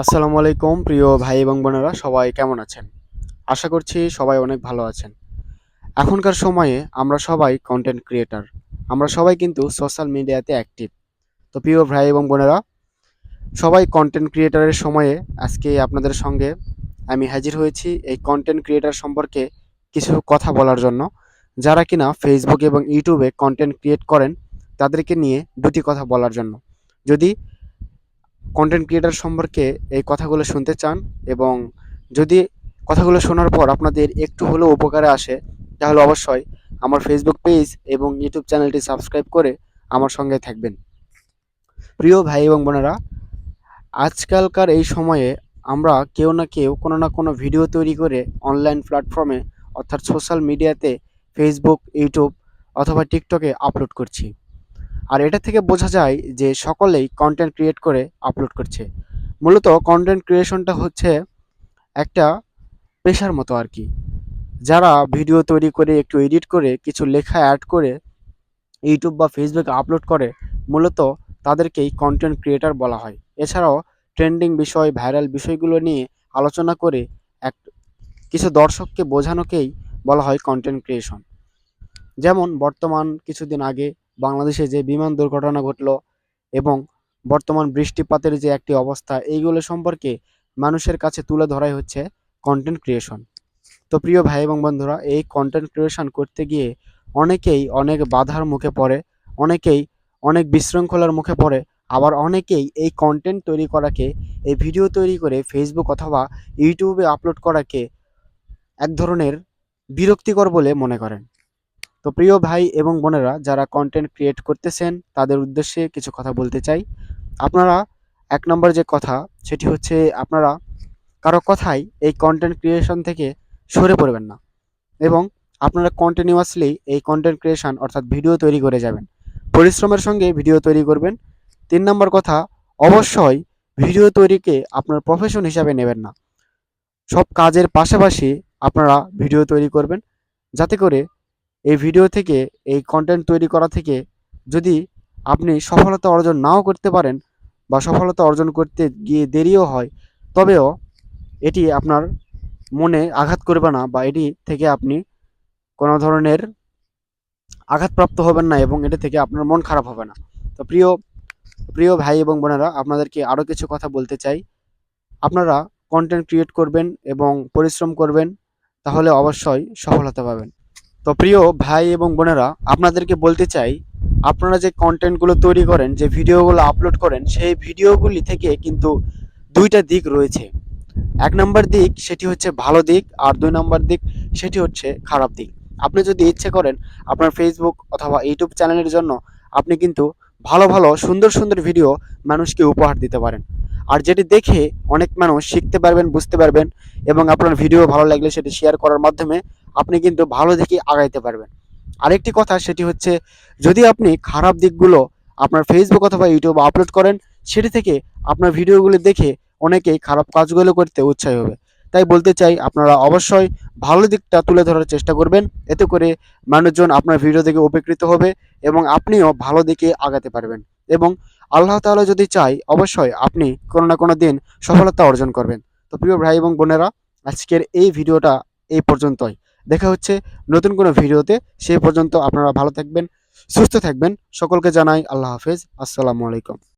আসসালামু আলাইকুম প্রিয় ভাই এবং বোনেরা, সবাই কেমন আছেন? আশা করছি সবাই অনেক ভালো আছেন। এখনকার সময়ে আমরা সবাই কন্টেন্ট ক্রিয়েটর। আমরা সবাই কিন্তু সোশ্যাল মিডিয়াতে অ্যাক্টিভ। তো প্রিয় ভাই এবং বোনেরা, সবাই কন্টেন্ট ক্রিয়েটরের সময়ে আজকে আপনাদের সঙ্গে আমি হাজির হয়েছি এই কন্টেন্ট ক্রিয়েটর সম্পর্কে কিছু কথা বলার জন্য। যারা কিনা ফেসবুক এবং ইউটিউবে কন্টেন্ট ক্রিয়েট করেন, তাদেরকে নিয়ে দুটি কথা বলার জন্য। যদি কন্টেন্ট ক্রিয়েটর সম্পর্কে এই কথাগুলো শুনতে চান এবং যদি কথাগুলো শোনার পর আপনাদের একটু হলেও উপকারে আসে, তাহলে অবশ্যই আমার ফেসবুক পেজ এবং ইউটিউব চ্যানেলটি সাবস্ক্রাইব করে আমার সঙ্গে থাকবেন। প্রিয় ভাই এবং বোনেরা, আজকালকার এই সময়ে আমরা কেউ না কেউ কোনো না কোনো ভিডিও তৈরি করে অনলাইন প্ল্যাটফর্মে অর্থাৎ সোশ্যাল মিডিয়াতে ফেসবুক, ইউটিউব অথবা টিকটকে আপলোড করছি। আর এটা থেকে বোঝা যায় যে সকলেই কন্টেন্ট ক্রিয়েট করে আপলোড করছে। মূলত কন্টেন্ট ক্রিয়েশনটা হচ্ছে একটা পেশার মতো আর কি। যারা ভিডিও তৈরি করে একটু এডিট করে কিছু লেখা অ্যাড করে ইউটিউব বা ফেসবুকে আপলোড করে, মূলত তাদেরকেই কন্টেন্ট ক্রিয়েটর বলা হয়। এছাড়াও ট্রেন্ডিং বিষয়, ভাইরাল বিষয়গুলো নিয়ে আলোচনা করে এক কিছু দর্শককে বোঝানোকেই বলা হয় কন্টেন্ট ক্রিয়েশন। যেমন বর্তমান কিছুদিন আগে বাংলাদেশে যে বিমান দুর্ঘটনা ঘটলো এবং বর্তমান বৃষ্টিপাতের যে একটি অবস্থা, এইগুলো সম্পর্কে মানুষের কাছে তুলে ধরাই হচ্ছে কন্টেন্ট ক্রিয়েশন। তো প্রিয় ভাই এবং বন্ধুরা, এই কন্টেন্ট ক্রিয়েশন করতে গিয়ে অনেকেই অনেক বাধার মুখে পড়ে, অনেকেই অনেক বিশৃঙ্খলার মুখে পড়ে, আবার অনেকেই এই কন্টেন্ট তৈরি করাকে, এই ভিডিও তৈরি করে ফেসবুক অথবা ইউটিউবে আপলোড করাকে এক ধরনের বিরক্তিকর বলে মনে করেন। তো প্রিয় ভাই এবং বোনেরা, যারা কন্টেন্ট ক্রিয়েট করতেছেন তাদের উদ্দেশ্যে কিছু কথা বলতে চাই। আপনারা এক নম্বর যে কথা, সেটি হচ্ছে আপনারা কারো কথাই এই কন্টেন্ট ক্রিয়েশন থেকে সরে পড়বেন না এবং আপনারা কন্টিনিউয়াসলি এই কন্টেন্ট ক্রিয়েশন অর্থাৎ ভিডিও তৈরি করে যাবেন, পরিশ্রমের সঙ্গে ভিডিও তৈরি করবেন। 3 নম্বর কথা, অবশ্যই ভিডিও তৈরিকে আপনার প্রফেশন হিসাবে নেবেন না। সব কাজের পাশাপাশি আপনারা ভিডিও তৈরি করবেন, যাতে করে এই ভিডিও থেকে, এই কন্টেন্ট তৈরি করা থেকে যদি আপনি সফলতা অর্জন নাও করতে পারেন বা সফলতা অর্জন করতে গিয়ে দেরিও হয়, তবেও এটি আপনার মনে আঘাত করবে না বা এটি থেকে আপনি কোনো ধরনের আঘাতপ্রাপ্ত হবেন না এবং এটা থেকে আপনার মন খারাপ হবে না। তো প্রিয় প্রিয় ভাই এবং বোনেরা, আপনাদেরকে আরও কিছু কথা বলতে চাই। আপনারা কন্টেন্ট ক্রিয়েট করবেন এবং পরিশ্রম করবেন, তাহলে অবশ্যই সফলতা পাবেন। তো প্রিয় ভাই এবং বোনেরা, আপনাদেরকে বলতে চাই, আপনারা যে কন্টেন্টগুলো তৈরি করেন, যে ভিডিওগুলো আপলোড করেন, সেই ভিডিওগুলি থেকে কিন্তু দুইটা দিক রয়েছে। 1 নম্বর দিক সেটি হচ্ছে ভালো দিক, আর 2 নম্বর দিক সেটি হচ্ছে খারাপ দিক। আপনি যদি ইচ্ছে করেন আপনার ফেসবুক অথবা ইউটিউব চ্যানেলের জন্য, আপনি কিন্তু ভালো ভালো সুন্দর সুন্দর ভিডিও মানুষকে উপহার দিতে পারেন। আর যেটি দেখে অনেক মানুষ শিখতে পারবেন, বুঝতে পারবেন এবং আপনার ভিডিও ভালো লাগলে সেটি শেয়ার করার মাধ্যমে আপনি কিন্তু ভালো দিকে আগাইতে পারবেন। আরেকটি কথা সেটি হচ্ছে, যদি আপনি খারাপ দিকগুলো আপনার ফেসবুক অথবা ইউটিউবে আপলোড করেন, সেটি থেকে আপনার ভিডিওগুলো দেখে অনেকেই খারাপ কাজগুলো করতে উৎসাহী হবে। তাই বলতে চাই, আপনারা অবশ্যই ভালো দিকটা তুলে ধরার চেষ্টা করবেন। এতে করে মানুষজন আপনার ভিডিও দেখে উপকৃত হবে এবং আপনিও ভালো দিকে আগাতে পারবেন। এবং আল্লাহ তাআলা যদি চায়, অবশ্যই আপনি কোনো না কোনো দিন সফলতা অর্জন করবেন। তো প্রিয় ভাই এবং বোনেরা, আজকের এই ভিডিওটা এই পর্যন্তই। দেখা হচ্ছে নতুন কোনো ভিডিওতে। সেই পর্যন্ত আপনারা ভালো থাকবেন, সুস্থ থাকবেন। সকলকে জানাই আল্লাহ হাফেজ। আসসালামু আলাইকুম।